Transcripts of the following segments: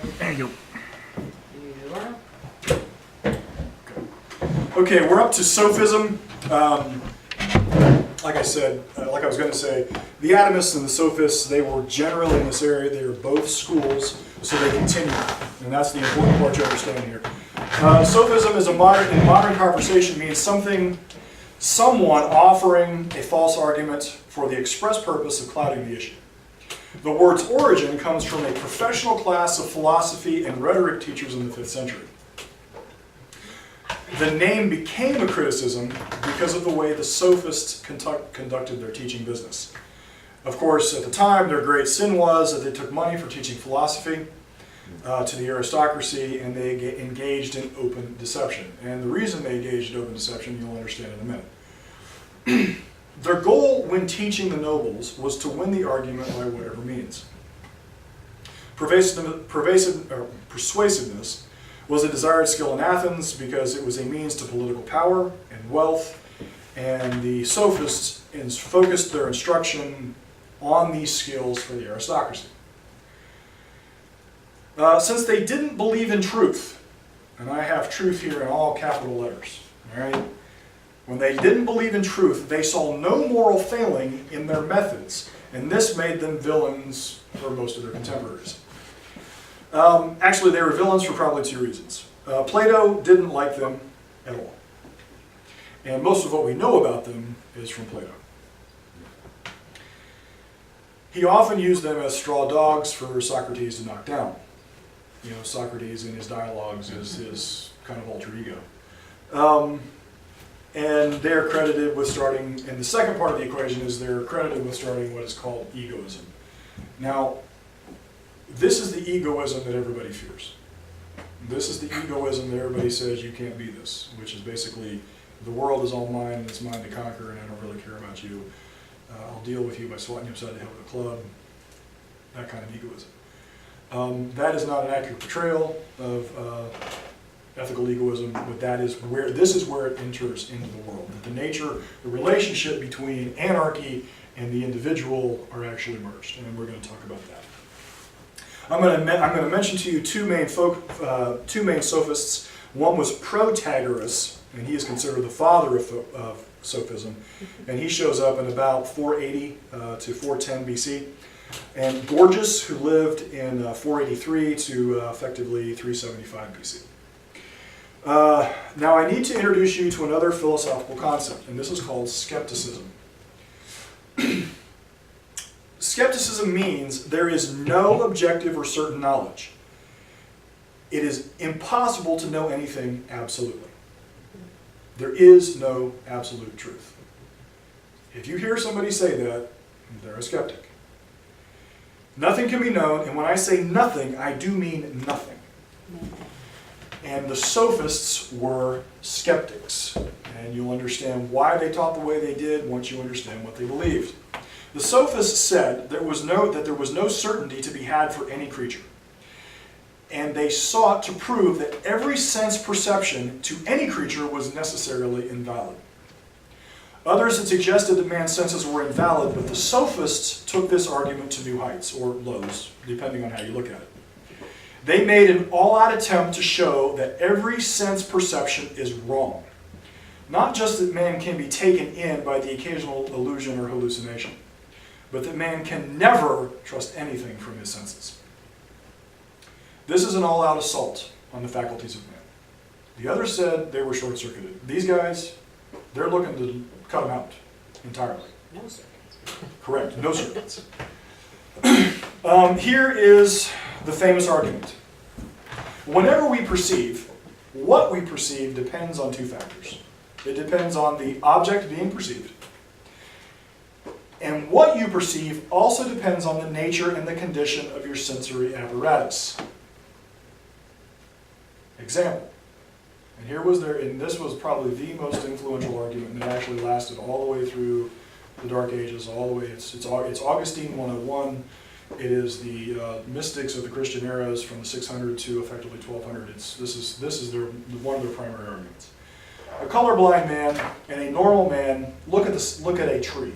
Thank you. Okay, we're up to sophism. Like I said, like I was going to say, the atomists and the sophists, they were generally in this area. They were both schools, so they continue. And that's the important part you understand here. Sophism is in modern conversation means someone offering a false argument for the express purpose of clouding the issue. The word's origin comes from a professional class of philosophy and rhetoric teachers in the 5th century. The name became a criticism because of the way the sophists conducted their teaching business. Of course, at the time, their great sin was that they took money for teaching philosophy to the aristocracy, and they engaged in open deception. And the reason they engaged in open deception, you'll understand in a minute. Their goal when teaching the nobles was to win the argument by whatever means. Persuasiveness was a desired skill in Athens because it was a means to political power and wealth, and the sophists focused their instruction on these skills for the aristocracy. Since they didn't believe in truth, and I have truth here in all capital letters, all right? When they didn't believe in truth, they saw no moral failing in their methods, and this made them villains for most of their contemporaries. Actually, they were villains for probably 2 reasons. Plato didn't like them at all. And most of what we know about them is from Plato. He often used them as straw dogs for Socrates to knock down. You know, Socrates in his dialogues is his kind of alter ego. And they're credited with starting, and the second part of the equation is they're credited with starting what is called egoism. Now, this is the egoism that everybody fears. This is the egoism that everybody says you can't be this, which is basically the world is all mine and it's mine to conquer and I don't really care about you. I'll deal with you by swatting you upside the head with a club. That kind of egoism. That is not an accurate portrayal of ethical egoism, but this is where it enters into the world. That the relationship between anarchy and the individual are actually merged, and we're going to talk about that. I'm going to mention to you two main sophists. One was Protagoras, and he is considered the father of sophism, and he shows up in about 480 to 410 BC. And Gorgias, who lived in 483 to effectively 375 BC. Now I need to introduce you to another philosophical concept, and this is called skepticism. Skepticism means there is no objective or certain knowledge. It is impossible to know anything absolutely. There is no absolute truth. If you hear somebody say that, they're a skeptic. Nothing can be known, and when I say nothing, I do mean nothing. And the sophists were skeptics, and you'll understand why they taught the way they did once you understand what they believed. The sophists said that there was no certainty to be had for any creature, and they sought to prove that every sense perception to any creature was necessarily invalid. Others had suggested that man's senses were invalid, but the sophists took this argument to new heights, or lows, depending on how you look at it. They made an all-out attempt to show that every sense perception is wrong. Not just that man can be taken in by the occasional illusion or hallucination, but that man can never trust anything from his senses. This is an all-out assault on the faculties of man. The others said they were short-circuited. These guys, they're looking to cut them out entirely. No circuits. Correct, no circuits. Here is the famous argument. Whenever we perceive, what we perceive depends on 2 factors. It depends on the object being perceived. And what you perceive also depends on the nature and the condition of your sensory apparatus. Example. And this was probably the most influential argument that actually lasted all the way through the Dark Ages, all the way. It's Augustine 101. It is the mystics of the Christian eras from the 600 to effectively 1200. This is one of their primary arguments. A colorblind man and a normal man look at a tree,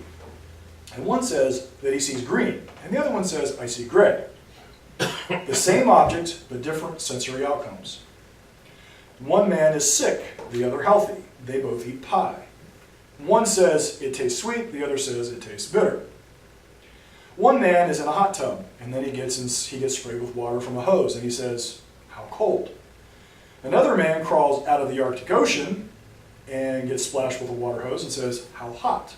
and one says that he sees green, and the other one says, I see gray. The same object, but different sensory outcomes. One man is sick, the other healthy. They both eat pie. One says it tastes sweet, the other says it tastes bitter. One man is in a hot tub, and then he gets sprayed with water from a hose, and he says, "How cold?" Another man crawls out of the Arctic Ocean and gets splashed with a water hose and says, "How hot?"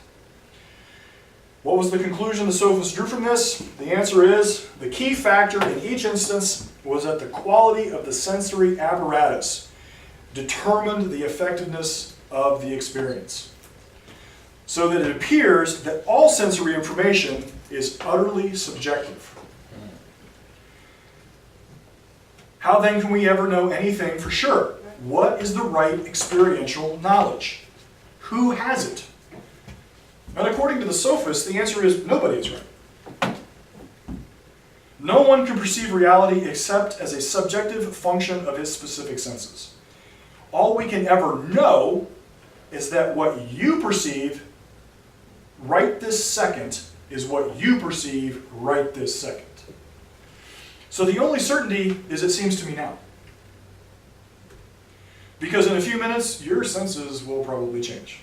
What was the conclusion the sophists drew from this? The answer is, the key factor in each instance was that the quality of the sensory apparatus determined the effectiveness of the experience. So that it appears that all sensory information is utterly subjective. How then can we ever know anything for sure? What is the right experiential knowledge? Who has it? And according to the sophists, the answer is nobody is right. No one can perceive reality except as a subjective function of his specific senses. All we can ever know is that what you perceive right this second is what you perceive right this second. So the only certainty is, it seems to me, now. Because in a few minutes, your senses will probably change.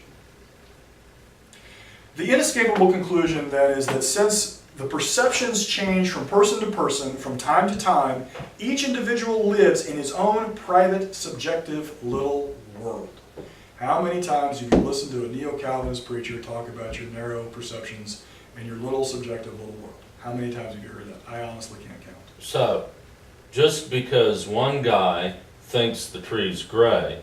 The inescapable conclusion, then, is that since the perceptions change from person to person, from time to time, each individual lives in his own private, subjective little world. How many times have you listened to a neo-Calvinist preacher talk about your narrow perceptions and your little subjective little world? How many times have you heard that? I honestly can't count. So, just because one guy thinks the tree's gray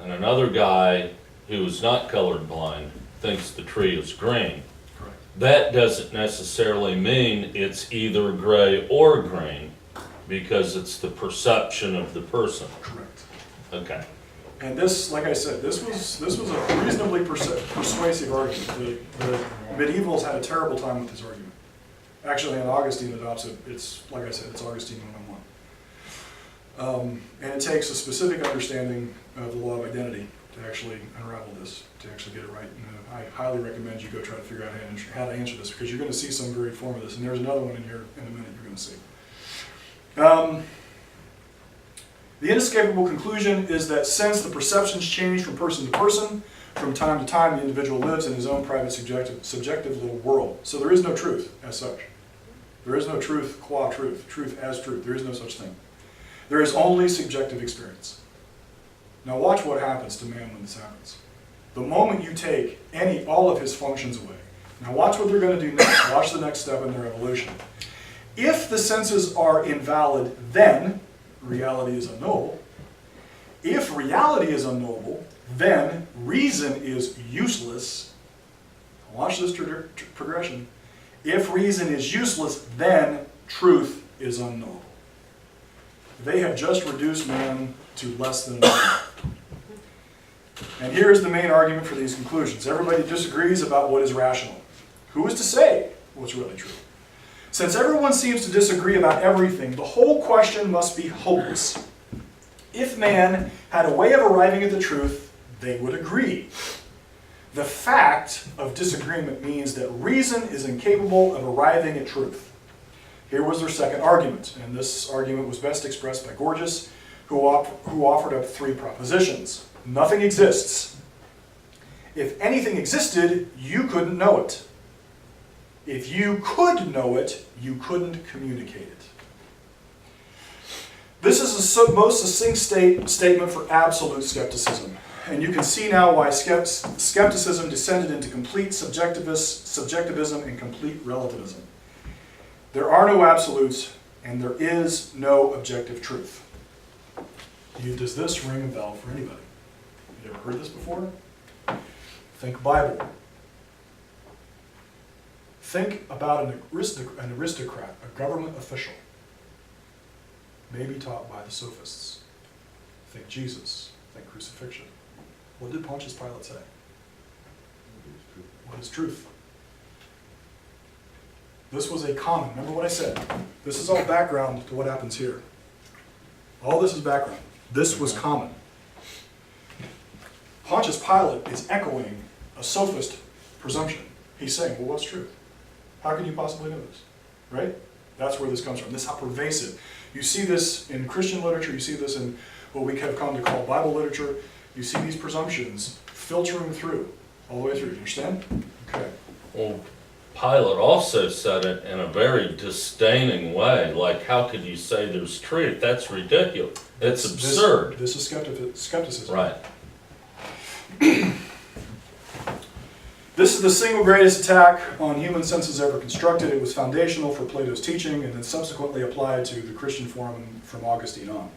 and another guy who is not colorblind thinks the tree is green, Correct. that doesn't necessarily mean it's either gray or green, because it's the perception of the person. Correct. Okay. And this, like I said, this was a reasonably persuasive argument. The medievals had a terrible time with this argument. Actually, and Augustine adopts it. It's, like I said, it's Augustine 101. And it takes a specific understanding of the law of identity to actually unravel this, to actually get it right. And I highly recommend you go try to figure out how to answer this, because you're going to see some very form of this. And there's another one in here in a minute you're going to see. The inescapable conclusion is that since the perceptions change from person to person, from time to time the individual lives in his own private subjective little world. So there is no truth as such. There is no truth qua truth, truth as truth. There is no such thing. There is only subjective experience. Now watch what happens to man when this happens. The moment you take all of his functions away, now watch what they're going to do next. Watch the next step in their evolution. If the senses are invalid, then reality is unknowable. If reality is unknowable, then reason is useless. Watch this progression. If reason is useless, then truth is unknowable. They have just reduced man to less than a number. And here's the main argument for these conclusions. Everybody disagrees about what is rational. Who is to say what's really true? Since everyone seems to disagree about everything, the whole question must be hopeless. If man had a way of arriving at the truth, they would agree. The fact of disagreement means that reason is incapable of arriving at truth. Here was their second argument, and this argument was best expressed by Gorgias, who offered up three propositions. Nothing exists. If anything existed, you couldn't know it. If you could know it, you couldn't communicate it. This is the most succinct statement for absolute skepticism. And you can see now why skepticism descended into complete subjectivism and complete relativism. There are no absolutes, and there is no objective truth. Does this ring a bell for anybody? You ever heard this before? Think Bible. Think about an aristocrat, a government official, maybe taught by the sophists. Think Jesus. Think crucifixion. What did Pontius Pilate say? What is truth? This was a common, remember what I said? This is all background to what happens here. All this is background. This was common. Pontius Pilate is echoing a sophist presumption. He's saying, well, what's truth? How can you possibly know this? Right? That's where this comes from. This is how pervasive. You see this in Christian literature, you see this in what we have come to call Bible literature. You see these presumptions filtering through, all the way through. You understand? Okay. Well, Pilate also said it in a very disdaining way, like, how could you say there's truth? That's ridiculous. It's absurd. This is skepticism. Right. This is the single greatest attack on human senses ever constructed. It was foundational for Plato's teaching and then subsequently applied to the Christian form from Augustine on.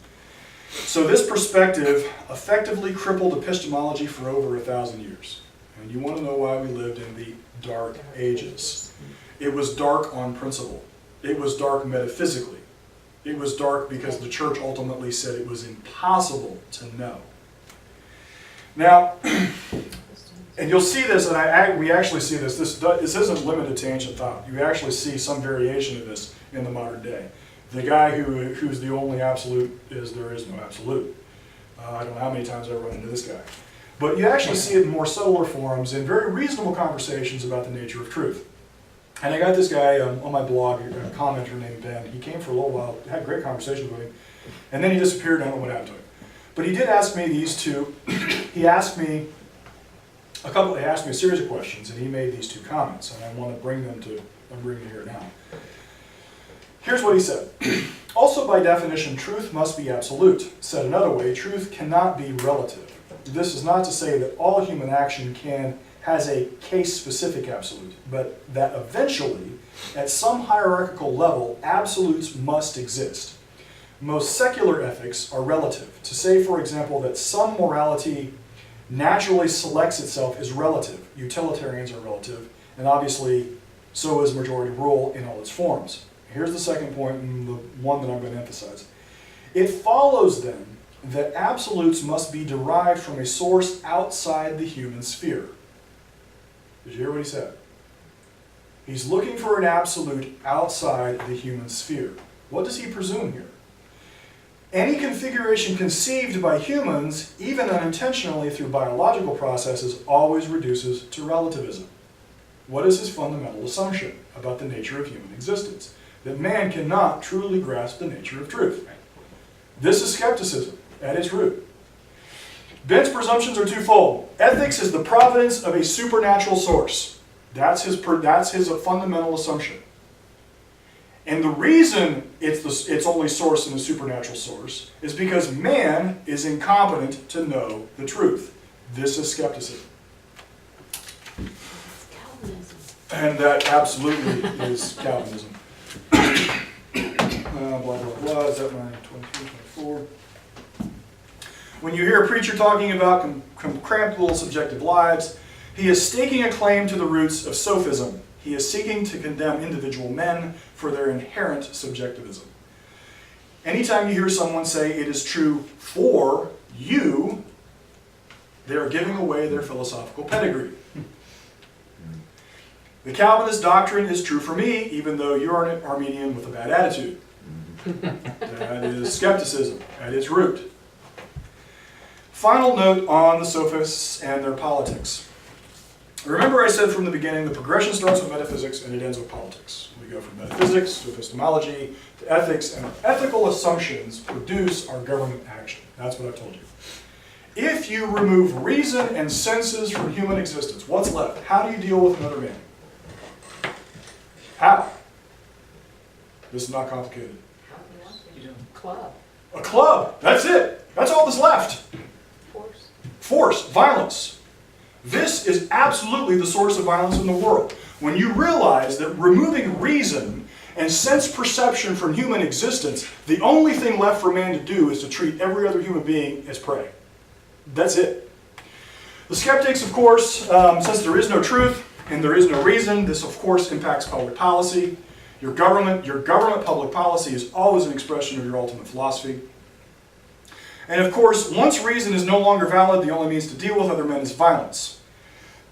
So this perspective effectively crippled epistemology for over 1,000 years. And you want to know why we lived in the Dark Ages. It was dark on principle. It was dark metaphysically. It was dark because the church ultimately said it was impossible to know. Now, and you'll see this, and we actually see this. This isn't limited to ancient thought. You actually see some variation of this in the modern day. The guy who's the only absolute is there is no absolute. I don't know how many times I've run into this guy. But you actually see it in more subtler forms in very reasonable conversations about the nature of truth. And I got this guy on my blog, a commenter named Ben. He came for a little while, had great conversations with him, and then he disappeared. I don't know what happened to him. But he did ask me these two. He asked me a series of questions, and he made these two comments, and I want to bring them to. I'm bringing it here now. Here's what he said. Also, by definition, truth must be absolute. Said another way, truth cannot be relative. This is not to say that all human action has a case-specific absolute, but that eventually, at some hierarchical level, absolutes must exist. Most secular ethics are relative. To say, for example, that some morality naturally selects itself is relative. Utilitarians are relative, and obviously so is majority rule in all its forms. Here's the second point, and the one that I'm going to emphasize. It follows then that absolutes must be derived from a source outside the human sphere. Did you hear what he said? He's looking for an absolute outside the human sphere. What does he presume here? Any configuration conceived by humans, even unintentionally through biological processes, always reduces to relativism. What is his fundamental assumption about the nature of human existence? That man cannot truly grasp the nature of truth. This is skepticism at its root. Ben's presumptions are twofold. Ethics is the providence of a supernatural source. That's his fundamental assumption. And the reason it's only source in a supernatural source is because man is incompetent to know the truth. This is skepticism. Calvinism. And that absolutely is Calvinism. Blah, blah, blah. Is that my 23, 24? When you hear a preacher talking about cramped little subjective lives, he is staking a claim to the roots of sophism. He is seeking to condemn individual men for their inherent subjectivism. Anytime you hear someone say it is true for you, they are giving away their philosophical pedigree. The Calvinist doctrine is true for me, even though you're an Arminian with a bad attitude. That is skepticism at its root. Final note on the sophists and their politics. Remember I said from the beginning the progression starts with metaphysics and it ends with politics. We go from metaphysics to epistemology to ethics, and our ethical assumptions produce our government action. That's what I've told you. If you remove reason and senses from human existence, what's left? How do you deal with another man? How? This is not complicated. Club. A club. That's it. That's all that's left. Force. Force. Violence. This is absolutely the source of violence in the world. When you realize that removing reason and sense perception from human existence, the only thing left for man to do is to treat every other human being as prey. That's it. The skeptics, of course, since there is no truth and there is no reason, this of course impacts public policy. Your government public policy is always an expression of your ultimate philosophy. And of course, once reason is no longer valid, the only means to deal with other men is violence.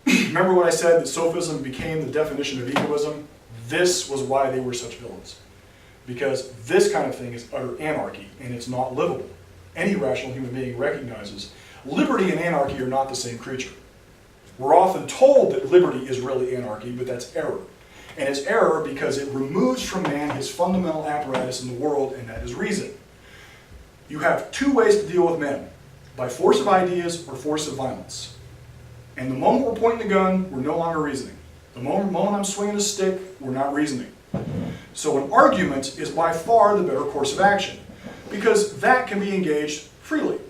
Remember what I said, that sophism became the definition of egoism? This was why they were such villains. Because this kind of thing is utter anarchy, and it's not livable. Any rational human being recognizes liberty and anarchy are not the same creature. We're often told that liberty is really anarchy, but that's error. And it's error because it removes from man his fundamental apparatus in the world, and that is reason. You have two ways to deal with men, by force of ideas or force of violence. And the moment we're pointing the gun, we're no longer reasoning. The moment I'm swinging a stick, we're not reasoning. So an argument is by far the better course of action, because that can be engaged freely.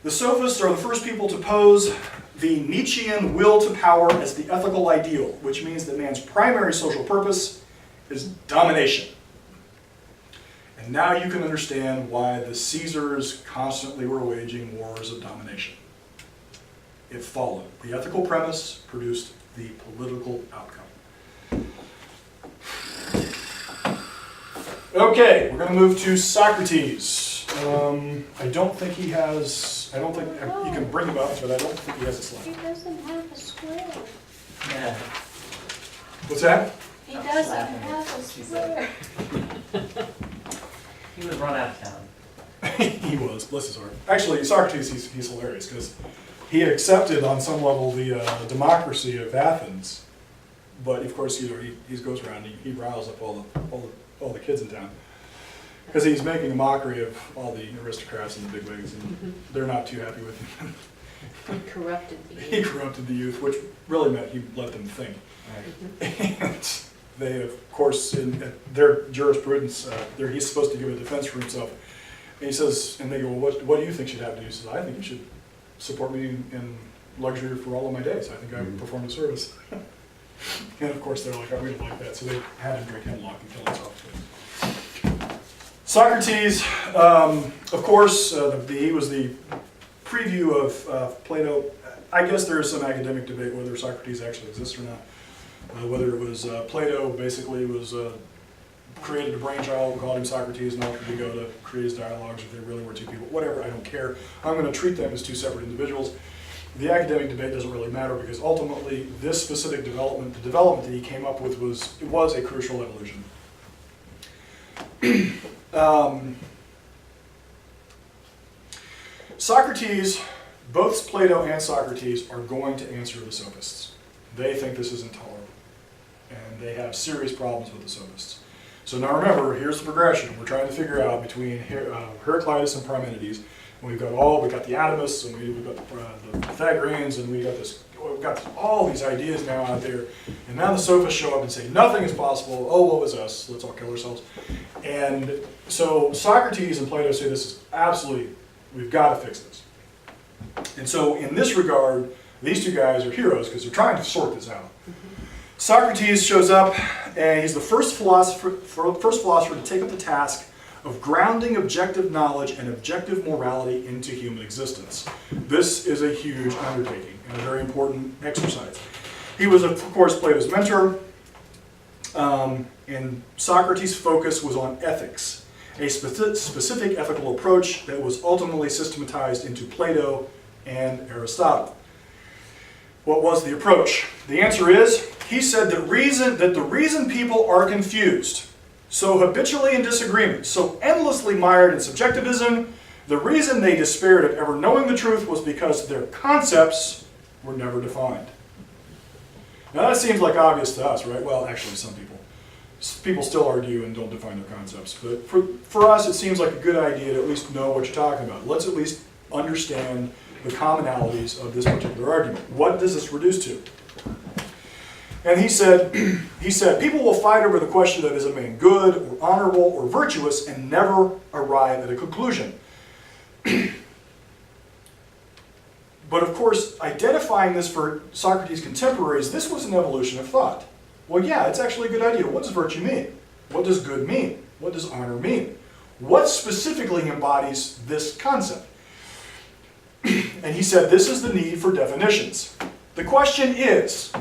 The sophists are the first people to pose the Nietzschean will to power as the ethical ideal, which means that man's primary social purpose is domination. And now you can understand why the Caesars constantly were waging wars of domination. It followed. The ethical premise produced the political outcome. Okay, we're going to move to Socrates. I don't think he has, you can bring him up, but I don't think he has a slide. He doesn't have a square. Yeah. What's that? He doesn't have a square. He would run out of town. He was, bless his heart. Actually, Socrates, he's hilarious, because he had accepted on some level the democracy of Athens, but of course, he goes around, he riles up all the kids in town, because he's making a mockery of all the aristocrats and the bigwigs, and they're not too happy with him. He corrupted the He corrupted the youth, which really meant he let them think. Right. And they, of course, in their jurisprudence, he's supposed to give a defense for himself. And he says, and they go, well, what do you think should happen to you? He says, I think you should support me in luxury for all of my days. I think I performed a service. And of course, they're like, oh, we don't like that. So they had him drink hemlock and kill himself. Socrates, of course, he was the preview of Plato. I guess there is some academic debate whether Socrates actually exists or not. Whether it was Plato basically was created a brainchild, called him Socrates, and altered ego to create his dialogues, if they really were two people. Whatever, I don't care. I'm going to treat them as two separate individuals. The academic debate doesn't really matter because ultimately this specific development, the development that he came up with was a crucial evolution. Socrates, both Plato and Socrates are going to answer the sophists. They think this is intolerable, and they have serious problems with the sophists. So now remember, here's the progression. We're trying to figure out between Heraclitus and Parmenides, and we've got the atomists, and we've got the Pythagoreans, and we've got all these ideas now out there. And now the sophists show up and say, nothing is possible, oh, woe is us, let's all kill ourselves. And so Socrates and Plato say this is absolutely, we've got to fix this. And so in this regard, these two guys are heroes because they're trying to sort this out. Socrates shows up, and he's the first philosopher to take up the task of grounding objective knowledge and objective morality into human existence. This is a huge undertaking and a very important exercise. He was, of course, Plato's mentor, and Socrates' focus was on ethics, a specific ethical approach that was ultimately systematized into Plato and Aristotle. What was the approach? The answer is, he said that the reason people are confused, so habitually in disagreement, so endlessly mired in subjectivism, the reason they despaired of ever knowing the truth was because their concepts were never defined. Now that seems like obvious to us, right? Well, actually some people. People still argue and don't define their concepts, but for us it seems like a good idea to at least know what you're talking about. Let's at least understand the commonalities of this particular argument. What does this reduce to? And he said, people will fight over the question of is a man good or honorable or virtuous and never arrive at a conclusion. But of course, identifying this for Socrates' contemporaries, this was an evolution of thought. Well, yeah, it's actually a good idea. What does virtue mean? What does good mean? What does honor mean? What specifically embodies this concept? And he said, this is the need for definitions. The question is,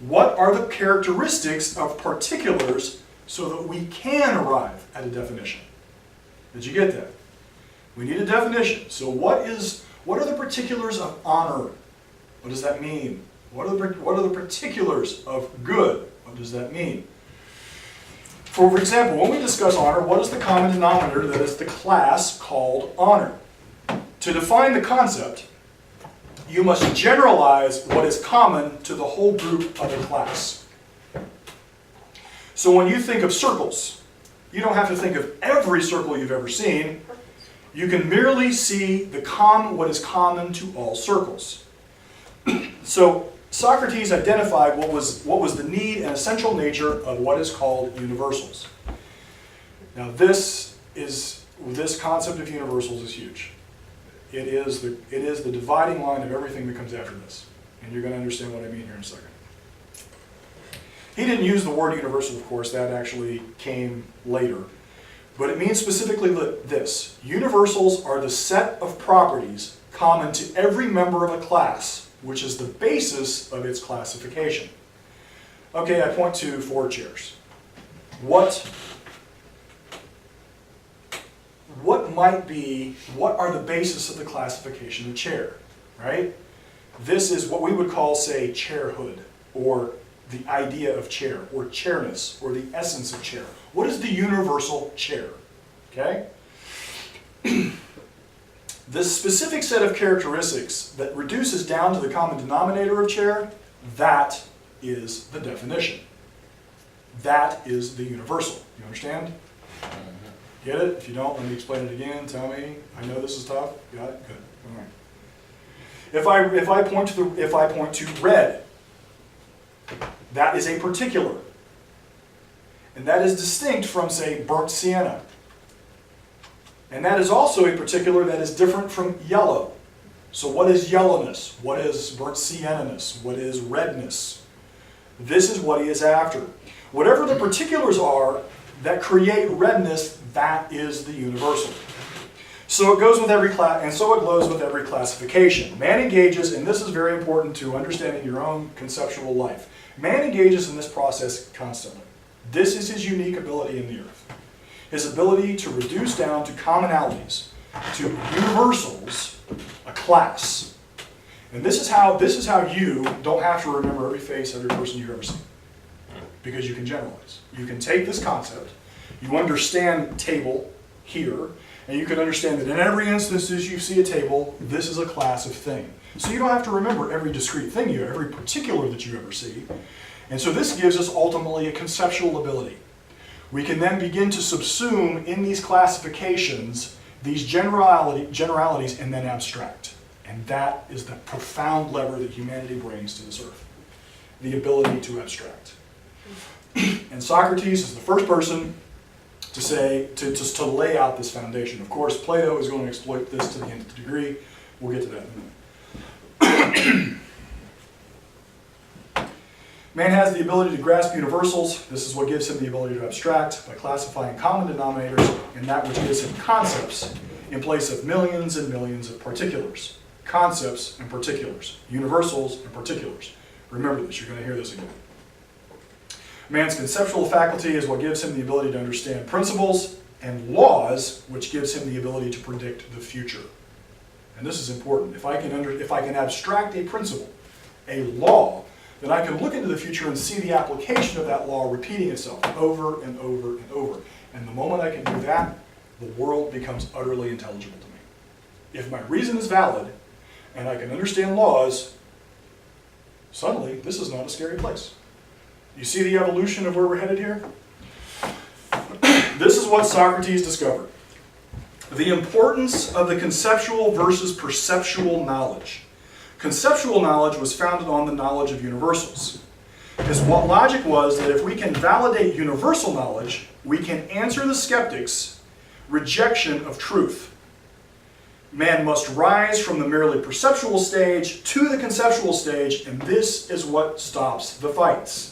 what are the characteristics of particulars so that we can arrive at a definition? Did you get that? We need a definition. So what are the particulars of honor? What does that mean? What are the particulars of good? What does that mean? For example, when we discuss honor, what is the common denominator that is the class called honor? To define the concept, you must generalize what is common to the whole group of a class. So when you think of circles, you don't have to think of every circle you've ever seen. You can merely see what is common to all circles. So Socrates identified what was the need and essential nature of what is called universals. Now this concept of universals is huge. It is the dividing line of everything that comes after this. And you're going to understand what I mean here in a second. He didn't use the word universal, of course, that actually came later. But it means specifically this. Universals are the set of properties common to every member of a class, which is the basis of its classification. Okay, I point to 4 chairs. What are the basis of the classification of chair, right? This is what we would call, say, chairhood, or the idea of chair, or chairness, or the essence of chair. What is the universal chair? Okay? This specific set of characteristics that reduces down to the common denominator of chair, that is the definition. That is the universal. You understand? Get it? If you don't, let me explain it again. Tell me. I know this is tough. Got it? Good. All right. If I point to red, that is a particular. And that is distinct from, say, burnt sienna. And that is also a particular that is different from yellow. So what is yellowness? What is burnt sienna-ness? What is redness? This is what he is after. Whatever the particulars are that create redness, that is the universal. So it goes with every class, and so it goes with every classification. Man engages, and this is very important to understanding your own conceptual life. Man engages in this process constantly. This is his unique ability in the earth. His ability to reduce down to commonalities, to universals, a class. And this is how you don't have to remember every face, every person you've ever seen. Because you can generalize. You can take this concept, you understand table here, and you can understand that in every instance as you see a table, this is a class of thing. So you don't have to remember every discrete thing every particular that you ever see. And so this gives us ultimately a conceptual ability. We can then begin to subsume in these classifications these generalities and then abstract. And that is the profound lever that humanity brings to this earth. The ability to abstract. And Socrates is the first person to say, to lay out this foundation. Of course, Plato is going to exploit this to the nth degree. We'll get to that in a minute. Man has the ability to grasp universals. This is what gives him the ability to abstract by classifying common denominators and that which gives him concepts in place of millions and millions of particulars. Concepts and particulars. Universals and particulars. Remember this, you're going to hear this again. Man's conceptual faculty is what gives him the ability to understand principles and laws, which gives him the ability to predict the future. And this is important. If I can abstract a principle, a law, then I can look into the future and see the application of that law repeating itself over and over and over. And the moment I can do that, the world becomes utterly intelligible to me. If my reason is valid and I can understand laws, suddenly this is not a scary place. You see the evolution of where we're headed here? This is what Socrates discovered. The importance of the conceptual versus perceptual knowledge. Conceptual knowledge was founded on the knowledge of universals. His logic was that if we can validate universal knowledge, we can answer the skeptic's rejection of truth. Man must rise from the merely perceptual stage to the conceptual stage, and this is what stops the fights.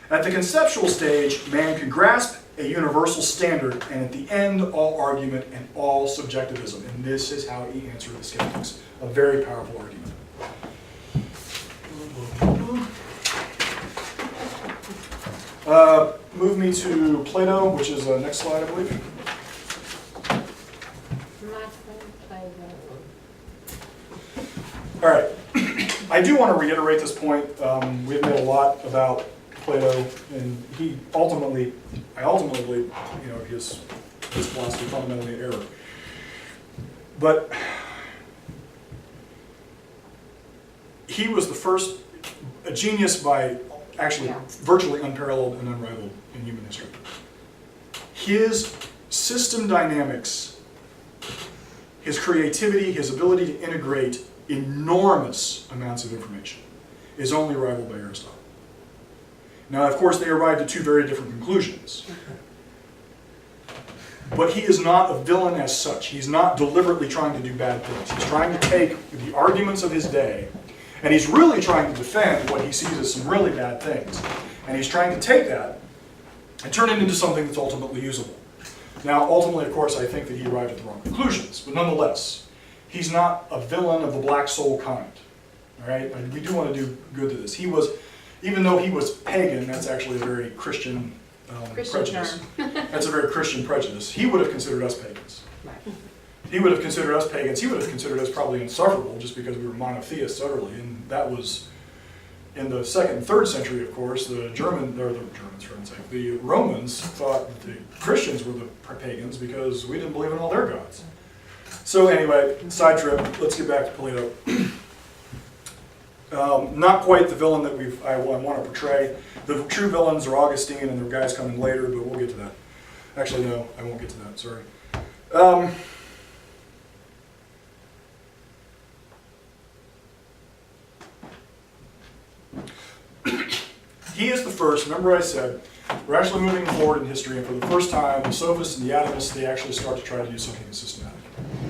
At the conceptual stage, man can grasp a universal standard, and at the end, all argument and all subjectivism. And this is how he answered the skeptics. A very powerful argument. Move me to Plato, which is the next slide, I believe. My friend Plato. All right. I do want to reiterate this point. We've made a lot about Plato, and I ultimately believe, his philosophy fundamentally in error. But he was the first, a genius by actually Yeah. virtually unparalleled and unrivaled in human history. His system dynamics, his creativity, his ability to integrate enormous amounts of information is only rivaled by Aristotle. Now, of course, they arrived at two very different conclusions. But he is not a villain as such. He's not deliberately trying to do bad things. He's trying to take the arguments of his day, and he's really trying to defend what he sees as some really bad things. And he's trying to take that and turn it into something that's ultimately usable. Now, ultimately, of course, I think that he arrived at the wrong conclusions, but nonetheless, he's not a villain of the black soul kind. All right? And we do want to do good to this. He was, even though he was pagan, that's actually a very Christian prejudice. That's a very Christian prejudice. He would have considered us pagans. Right. He would have considered us pagans. He would have considered us probably insufferable just because we were monotheists utterly. And that was in the 2nd and 3rd century, of course. The the Romans thought that the Christians were the pagans because we didn't believe in all their gods. So anyway, side trip. Let's get back to Plato. Not quite the villain that I want to portray. The true villains are Augustine and the guys coming later, but we'll get to that. Actually, no, I won't get to that. Sorry. He is the first. Remember I said, we're actually moving forward in history, and for the first time, the sophists and the atomists, they actually start to try to do something systematic.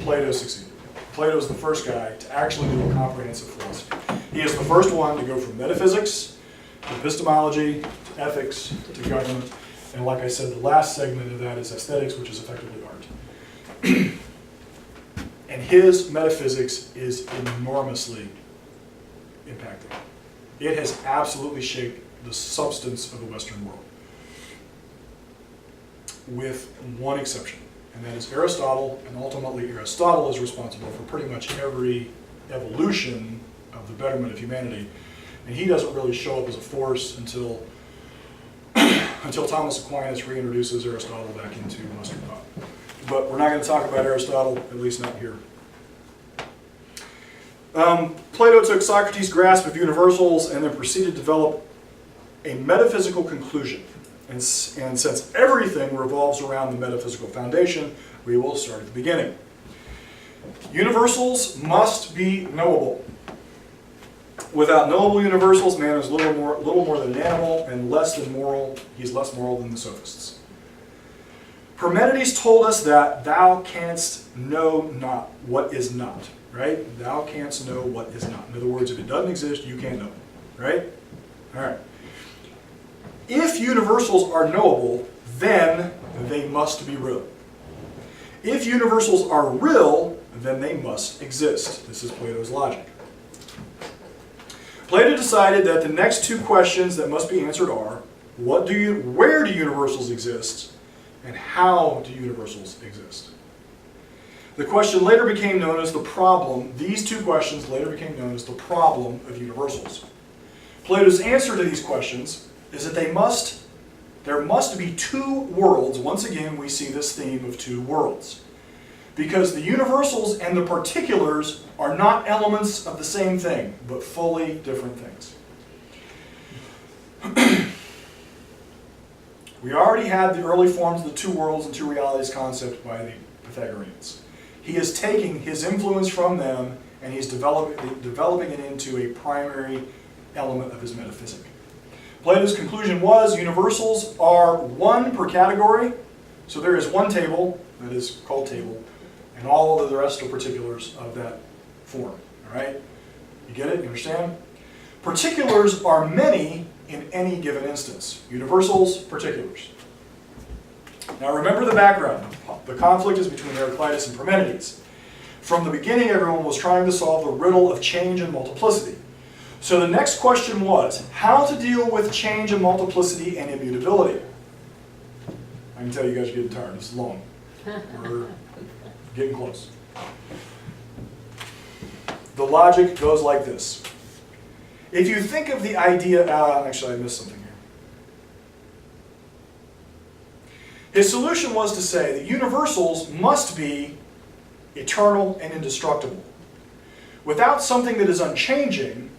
Plato succeeded. Plato is the first guy to actually do a comprehensive philosophy. He is the first one to go from metaphysics to epistemology to ethics to government. And like I said, the last segment of that is aesthetics, which is effectively art. And his metaphysics is enormously impacting. It has absolutely shaped the substance of the Western world, with one exception, and that is Aristotle, and ultimately Aristotle is responsible for pretty much every evolution of the betterment of humanity, and he doesn't really show up as a force until Thomas Aquinas reintroduces Aristotle back into Western thought. But we're not going to talk about Aristotle, at least not here. Plato took Socrates' grasp of universals and then proceeded to develop a metaphysical conclusion. And since everything revolves around the metaphysical foundation, we will start at the beginning. Universals must be knowable. Without knowable universals, man is little more than an animal and less than moral. He's less moral than the sophists. Parmenides told us that thou canst know not what is not. Right? Thou canst know what is not. In other words, if it doesn't exist, you can't know it. Right? All right. If universals are knowable, then they must be real. If universals are real, then they must exist. This is Plato's logic. Plato decided that the next two questions that must be answered are, where do universals exist, and how do universals exist? The question later became known as the problem. These two questions later became known as the problem of universals. Plato's answer to these questions is that there must be two worlds. Once again, we see this theme of two worlds. Because the universals and the particulars are not elements of the same thing, but fully different things. We already had the early forms of the two worlds and two realities concept by the Pythagoreans. He is taking his influence from them and he's developing it into a primary element of his metaphysic. Plato's conclusion was universals are one per category, so there is one table that is called table, and all of the rest are particulars of that form. All right? You get it? You understand? Particulars are many in any given instance. Universals, particulars. Now remember the background. The conflict is between Heraclitus and Parmenides. From the beginning, everyone was trying to solve the riddle of change and multiplicity. So the next question was, how to deal with change and multiplicity and immutability. I can tell you guys are getting tired. This is long. We're getting close. The logic goes like this. If you think of the idea, actually I missed something here. His solution was to say that universals must be eternal and indestructible. Without something that is unchanging,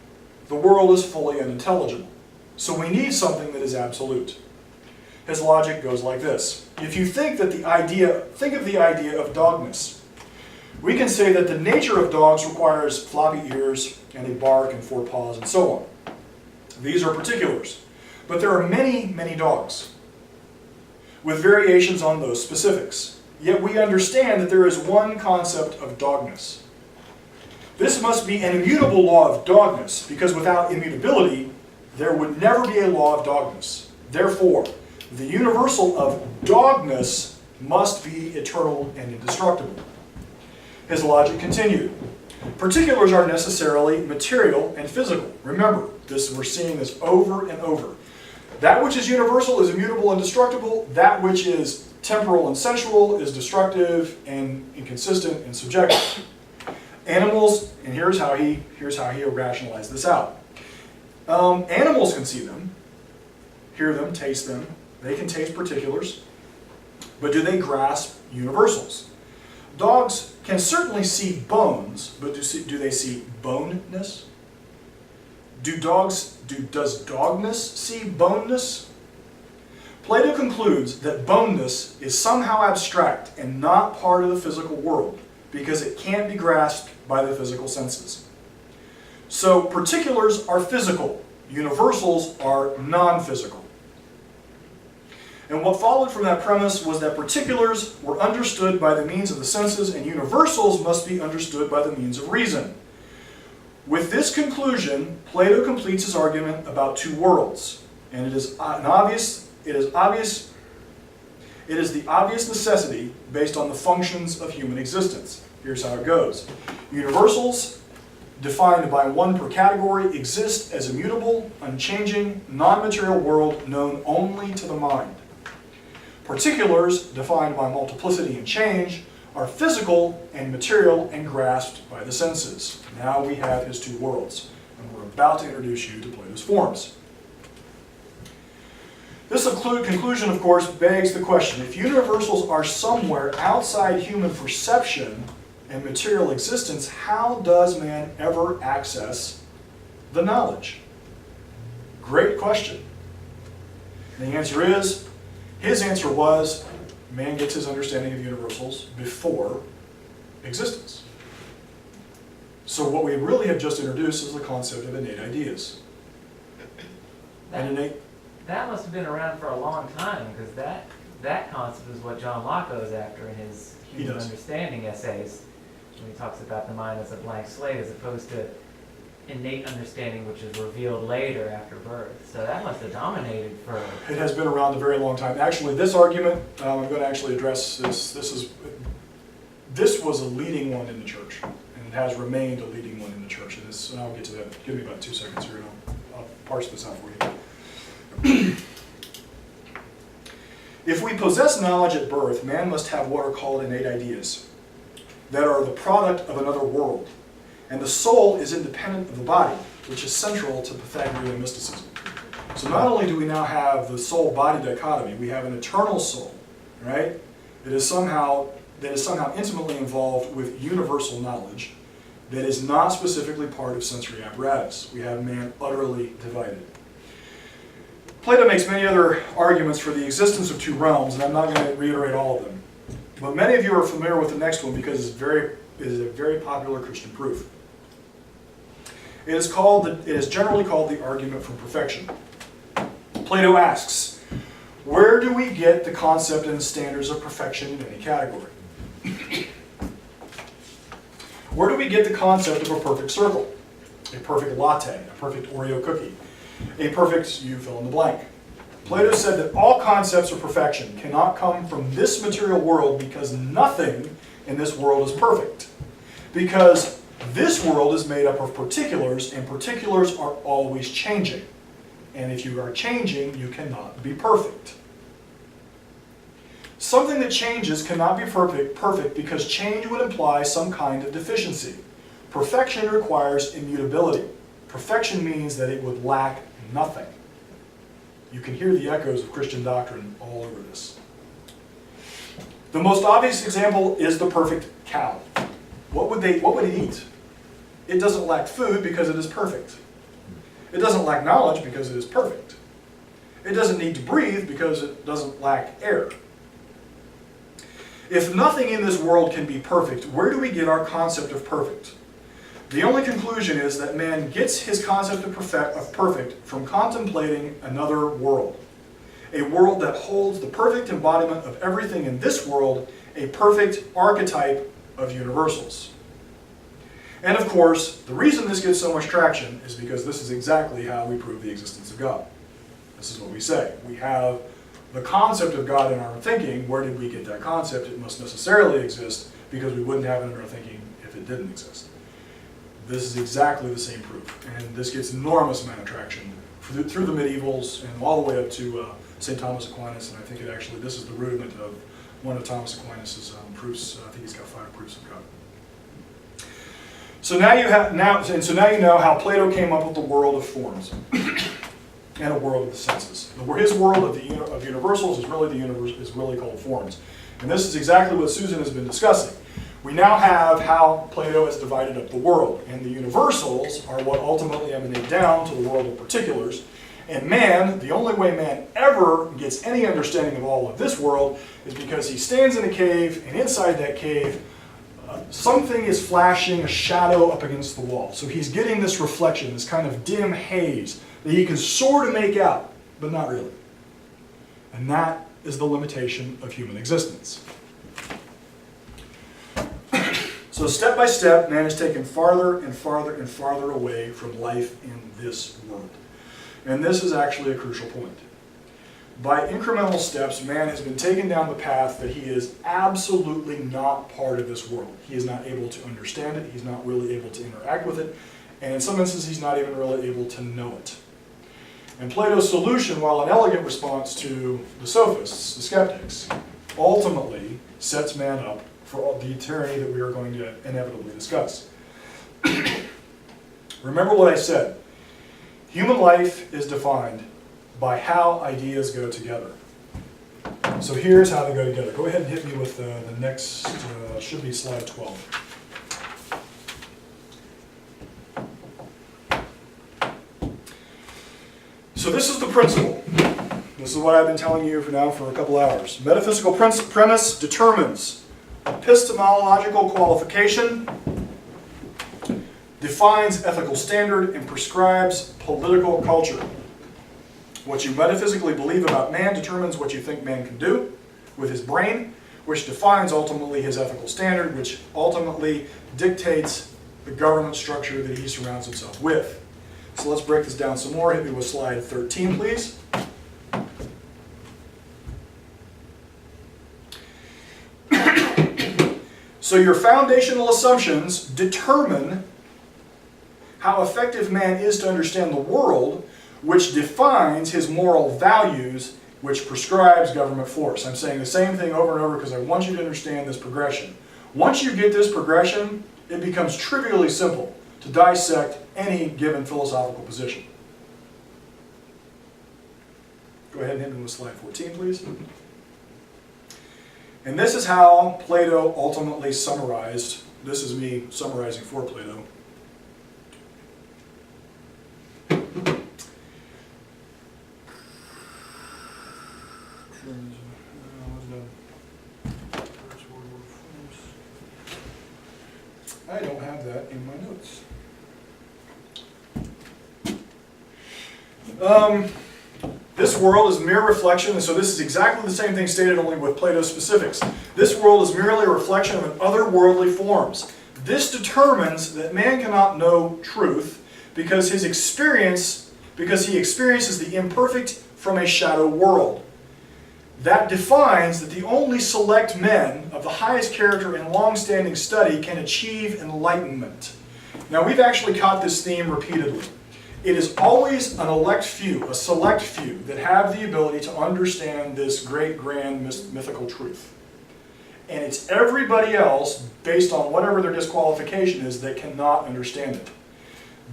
the world is fully unintelligible. So we need something that is absolute. His logic goes like this. If you think of the idea of dogness. We can say that the nature of dogs requires floppy ears and a bark and 4 paws and so on. These are particulars. But there are many, many dogs with variations on those specifics. Yet we understand that there is one concept of dogness. This must be an immutable law of dogness, because without immutability, there would never be a law of dogness. Therefore, the universal of dogness must be eternal and indestructible. His logic continued. Particulars are necessarily material and physical. Remember, we're seeing this over and over. That which is universal is immutable and destructible. That which is temporal and sensual is destructive and inconsistent and subjective. Animals, and here's how he rationalized this out. Animals can see them, hear them, taste them. They can taste particulars, but do they grasp universals? Dogs can certainly see bones, but do they see boneness? Does dogness see boneness? Plato concludes that boneness is somehow abstract and not part of the physical world, because it can't be grasped by the physical senses. So particulars are physical, universals are non-physical. And what followed from that premise was that particulars were understood by the means of the senses and universals must be understood by the means of reason. With this conclusion, Plato completes his argument about two worlds, and it is the obvious necessity based on the functions of human existence. Here's how it goes. Universals, defined by one per category, exist as immutable, unchanging, non-material world known only to the mind. Particulars, defined by multiplicity and change, are physical and material and grasped by the senses. Now we have his two worlds, and we're about to introduce you to Plato's forms. This conclusion, of course, begs the question, if universals are somewhere outside human perception and material existence, how does man ever access the knowledge? Great question. And the answer is, his answer was, man gets his understanding of universals before existence. So what we really have just introduced is the concept of innate ideas. That must have been around for a long time, because that concept is what John Locke goes after in his human understanding essays, when he talks about the mind as a blank slate as opposed to innate understanding which is revealed later after birth. So that must have dominated for... It has been around a very long time. Actually, this argument, I'm going to actually address this. This was a leading one in the church, and it has remained a leading one in the church. And I'll get to that. Give me about 2 seconds here, and I'll parse this out for you. If we possess knowledge at birth, man must have what are called innate ideas that are the product of another world. And the soul is independent of the body, which is central to Pythagorean mysticism. So not only do we now have the soul-body dichotomy, we have an eternal soul, right? That is somehow intimately involved with universal knowledge that is not specifically part of sensory apparatus. We have man utterly divided. Plato makes many other arguments for the existence of two realms, and I'm not going to reiterate all of them. But many of you are familiar with the next one because it is a very popular Christian proof. It is generally called the argument from perfection. Plato asks, where do we get the concept and the standards of perfection in any category? Where do we get the concept of a perfect circle, a perfect latte, a perfect Oreo cookie, a perfect, you fill in the blank? Plato said that all concepts of perfection cannot come from this material world because nothing in this world is perfect. Because this world is made up of particulars, and particulars are always changing. And if you are changing, you cannot be perfect. Something that changes cannot be perfect because change would imply some kind of deficiency. Perfection requires immutability. Perfection means that it would lack nothing. You can hear the echoes of Christian doctrine all over this. The most obvious example is the perfect cow. What would it eat? It doesn't lack food because it is perfect. It doesn't lack knowledge because it is perfect. It doesn't need to breathe because it doesn't lack air. If nothing in this world can be perfect, where do we get our concept of perfect? The only conclusion is that man gets his concept of perfect from contemplating another world. A world that holds the perfect embodiment of everything in this world, a perfect archetype of universals. And of course, the reason this gets so much traction is because this is exactly how we prove the existence of God. This is what we say. We have the concept of God in our thinking. Where did we get that concept? It must necessarily exist because we wouldn't have it in our thinking if it didn't exist. This is exactly the same proof. And this gets enormous amount of traction through the medievals and all the way up to St. Thomas Aquinas. And I think this is the rudiment of one of Thomas Aquinas' proofs. I think he's got 5 proofs of God. So now you know how Plato came up with the world of forms and a world of the senses. His world of universals is really called forms. And this is exactly what Susan has been discussing. We now have how Plato has divided up the world, and the universals are what ultimately emanate down to the world of particulars. And man, the only way man ever gets any understanding of all of this world is because he stands in a cave, and inside that cave, something is flashing a shadow up against the wall. So he's getting this reflection, this kind of dim haze that he can sort of make out, but not really. And that is the limitation of human existence. So step by step, man is taken farther and farther and farther away from life in this world. And this is actually a crucial point. By incremental steps, man has been taken down the path that he is absolutely not part of this world. He is not able to understand it, he's not really able to interact with it, and in some instances he's not even really able to know it. And Plato's solution, while an elegant response to the sophists, the skeptics, ultimately sets man up for the tyranny that we are going to inevitably discuss. Remember what I said. Human life is defined by how ideas go together. So here's how they go together. Go ahead and hit me with the next, should be slide 12. So this is the principle. This is what I've been telling you for a couple hours. Metaphysical premise determines epistemological qualification, defines ethical standard, and prescribes political culture. What you metaphysically believe about man determines what you think man can do with his brain, which defines ultimately his ethical standard, which ultimately dictates the government structure that he surrounds himself with. So let's break this down some more. Hit me with slide 13, please. So your foundational assumptions determine how effective man is to understand the world, which defines his moral values, which prescribes government force. I'm saying the same thing over and over because I want you to understand this progression. Once you get this progression, it becomes trivially simple to dissect any given philosophical position. Go ahead and hit me with slide 14, please. And this is how Plato ultimately summarized. This is me summarizing for Plato. I don't have that in my notes. This world is mere reflection, and so this is exactly the same thing stated only with Plato's specifics. This world is merely a reflection of an otherworldly forms. This determines that man cannot know truth because he experiences the imperfect from a shadow world. That defines that the only select men of the highest character and long-standing study can achieve enlightenment. Now we've actually caught this theme repeatedly. It is always an elect few, a select few, that have the ability to understand this great, grand, mythical truth. And it's everybody else, based on whatever their disqualification is, that cannot understand it.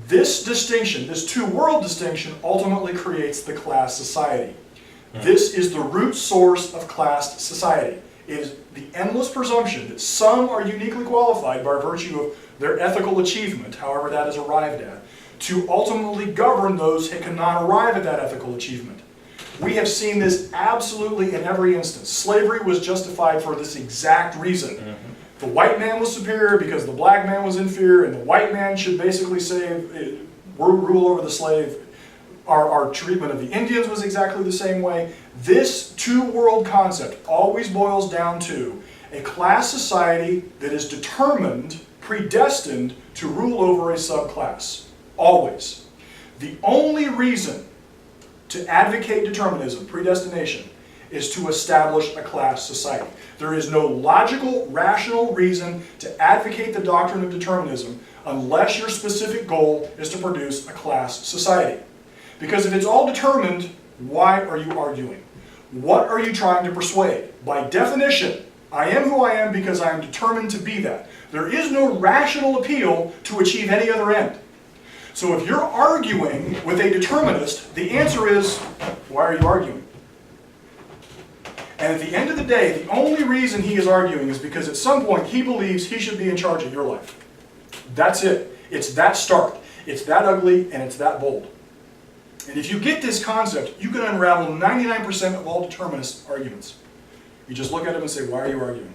This distinction, this two-world distinction, ultimately creates the class society. This is the root source of class society. It is the endless presumption that some are uniquely qualified by virtue of their ethical achievement, however that is arrived at, to ultimately govern those who cannot arrive at that ethical achievement. We have seen this absolutely in every instance. Slavery was justified for this exact reason. The white man was superior because the black man was inferior, and the white man should basically rule over the slave. Our treatment of the Indians was exactly the same way. This two-world concept always boils down to a class society that is determined, predestined to rule over a subclass. Always. The only reason to advocate determinism, predestination, is to establish a class society. There is no logical, rational reason to advocate the doctrine of determinism unless your specific goal is to produce a class society. Because if it's all determined, why are you arguing? What are you trying to persuade? By definition, I am who I am because I am determined to be that. There is no rational appeal to achieve any other end. So if you're arguing with a determinist, the answer is, why are you arguing? And at the end of the day, the only reason he is arguing is because at some point he believes he should be in charge of your life. That's it. It's that stark. It's that ugly, and it's that bold. And if you get this concept, you can unravel 99% of all determinist arguments. You just look at them and say, why are you arguing?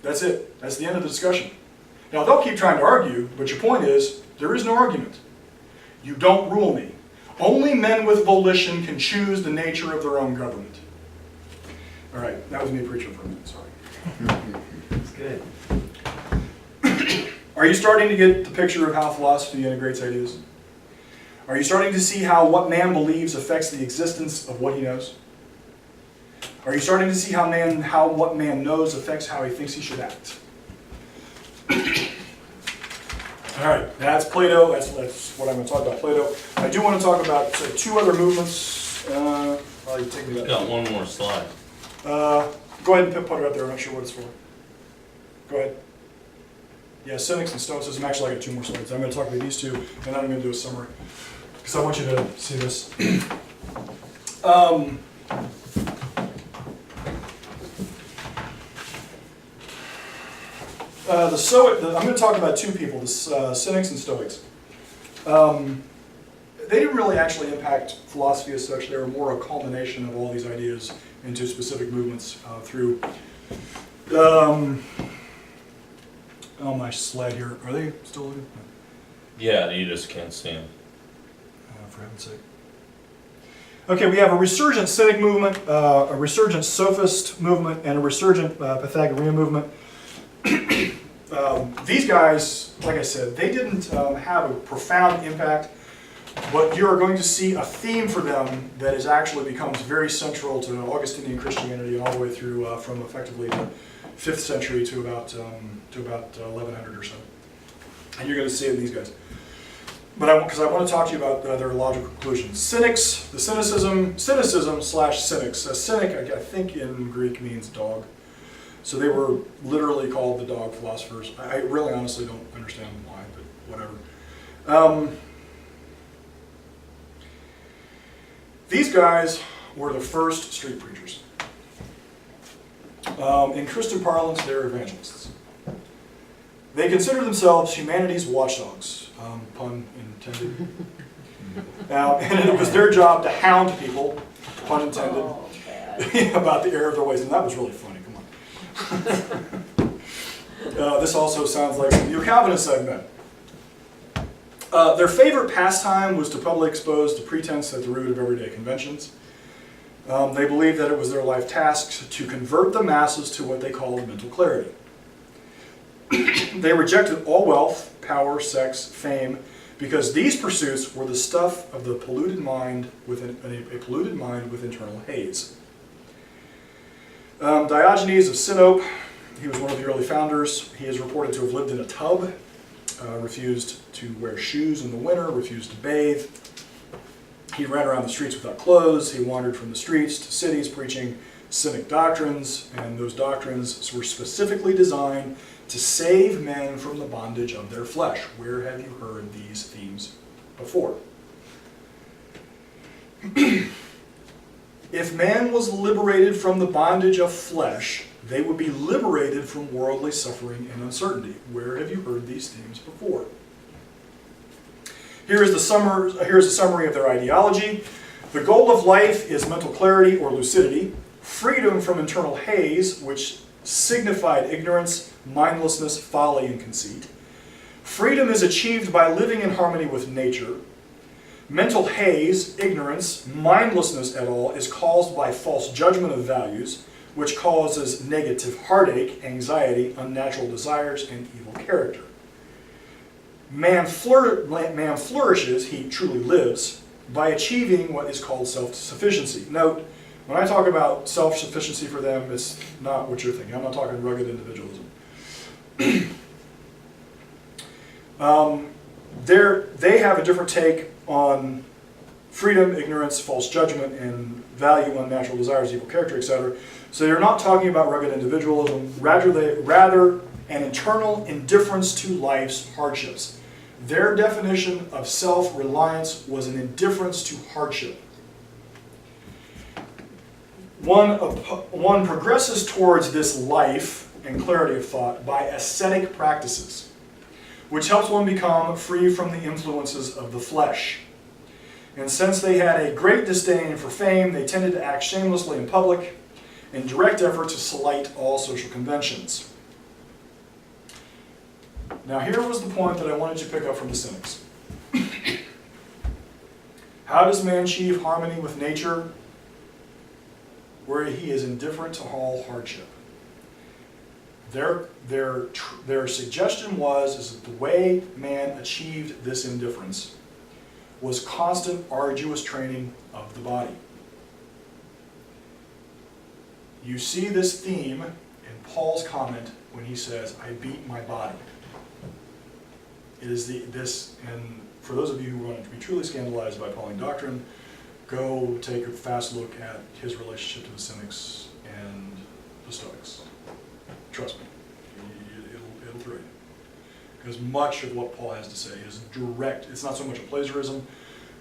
That's it. That's the end of the discussion. Now, they'll keep trying to argue, but your point is, there is no argument. You don't rule me. Only men with volition can choose the nature of their own government. All right, that was me preaching for a minute, sorry. That's good. Are you starting to get the picture of how philosophy integrates ideas? Are you starting to see how what man believes affects the existence of what he knows? Are you starting to see how what man knows affects how he thinks he should act? All right, that's Plato. That's what I'm going to talk about, Plato. I do want to talk about two other movements. I'll take me Got one more slide. Go ahead and put it up there. I'm not sure what it's for. Go ahead. Yeah, Cynics and Stoicism. Actually, I got two more slides. I'm going to talk about these two, and then I'm going to do a summary. Because I want you to see this. I'm going to talk about two people, the Cynics and Stoics. They didn't really actually impact philosophy as such. They were more a culmination of all these ideas into specific movements through... oh, my slide here. Are they still looking? Yeah, you just can't see them. For heaven's sake. Okay, we have a resurgent Cynic movement, a resurgent Sophist movement, and a resurgent Pythagorean movement. These guys, like I said, they didn't have a profound impact, but you're going to see a theme for them that is actually becomes very central to Augustinian Christianity all the way through from effectively the 5th century to about 1100 or so. And you're going to see it in these guys. But because I want to talk to you about their logical conclusions. Cynics, the cynicism slash cynics. A cynic, I think in Greek means dog. So they were literally called the dog philosophers. I really honestly don't understand why, but whatever. These guys were the first street preachers. In Christian parlance, they're evangelists. They consider themselves humanity's watchdogs, pun intended. And it was their job to hound people, pun intended, about the error of their ways. And that was really funny, come on. This also sounds like your Calvinist segment. Their favorite pastime was to publicly expose the pretense at the root of everyday conventions. They believed that it was their life task to convert the masses to what they called mental clarity. They rejected all wealth, power, sex, fame, because these pursuits were the stuff of the polluted mind with a polluted mind with internal haze. Diogenes of Sinope, he was one of the early founders. He is reported to have lived in a tub, refused to wear shoes in the winter, refused to bathe. He ran around the streets without clothes. He wandered from the streets to cities preaching Cynic doctrines, and those doctrines were specifically designed to save men from the bondage of their flesh. Where have you heard these themes before? If man was liberated from the bondage of flesh, they would be liberated from worldly suffering and uncertainty. Where have you heard these themes before? Here's the summary of their ideology. The goal of life is mental clarity or lucidity, freedom from internal haze, which signified ignorance, mindlessness, folly, and conceit. Freedom is achieved by living in harmony with nature. Mental haze, ignorance, mindlessness at all, is caused by false judgment of values, which causes negative heartache, anxiety, unnatural desires, and evil character. Man flourishes, he truly lives, by achieving what is called self-sufficiency. Note, when I talk about self-sufficiency for them, it's not what you're thinking. I'm not talking rugged individualism. They have a different take on freedom, ignorance, false judgment, and value, unnatural desires, evil character, etc. So they're not talking about rugged individualism, rather an internal indifference to life's hardships. Their definition of self-reliance was an indifference to hardship. One progresses towards this life and clarity of thought by ascetic practices, which helps one become free from the influences of the flesh. And since they had a great disdain for fame, they tended to act shamelessly in public in direct effort to slight all social conventions. Now here was the point that I wanted you to pick up from the Cynics. How does man achieve harmony with nature? Where he is indifferent to all hardship. Their suggestion is that the way man achieved this indifference was constant, arduous training of the body. You see this theme in Paul's comment when he says, I beat my body. It is and for those of you who want to be truly scandalized by Pauline doctrine, go take a fast look at his relationship to the Cynics and the Stoics. Trust me, it'll throw you. Because much of what Paul has to say is direct. It's not so much a plagiarism,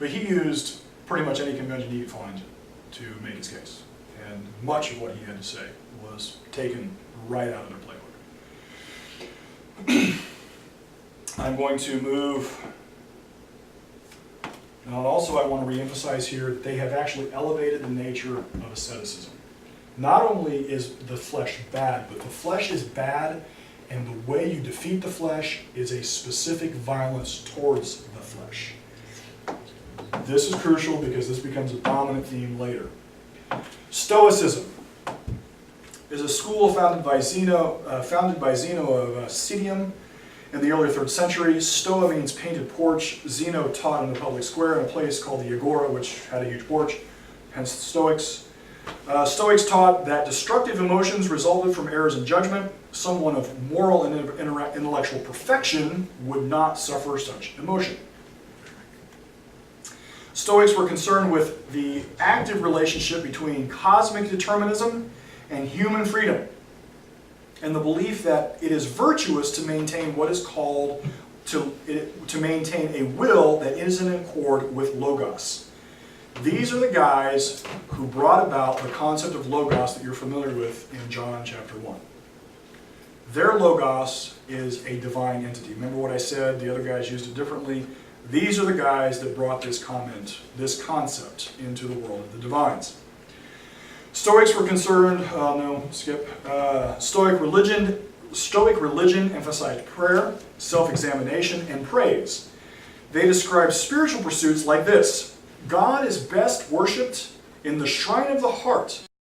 but he used pretty much any convention he could find to make his case. And much of what he had to say was taken right out of their playbook. I'm going to move. Now also I want to reemphasize here that they have actually elevated the nature of asceticism. Not only is the flesh bad, but the flesh is bad, and the way you defeat the flesh is a specific violence towards the flesh. This is crucial because this becomes a dominant theme later. Stoicism is a school founded by Zeno of Citium in the early 3rd century. Stoa means painted porch. Zeno taught in the public square in a place called the Agora, which had a huge porch, hence the Stoics. Stoics taught that destructive emotions resulted from errors in judgment. Someone of moral and intellectual perfection would not suffer such emotion. Stoics were concerned with the active relationship between cosmic determinism and human freedom, and the belief that it is virtuous to maintain what is called to maintain a will that is in accord with logos. These are the guys who brought about the concept of logos that you're familiar with in John chapter 1. Their logos is a divine entity. Remember what I said? The other guys used it differently. These are the guys that brought this concept into the world of the divines. Stoics were concerned, Stoic religion emphasized prayer, self-examination, and praise. They described spiritual pursuits like this: God is best worshipped in the shrine of the heart,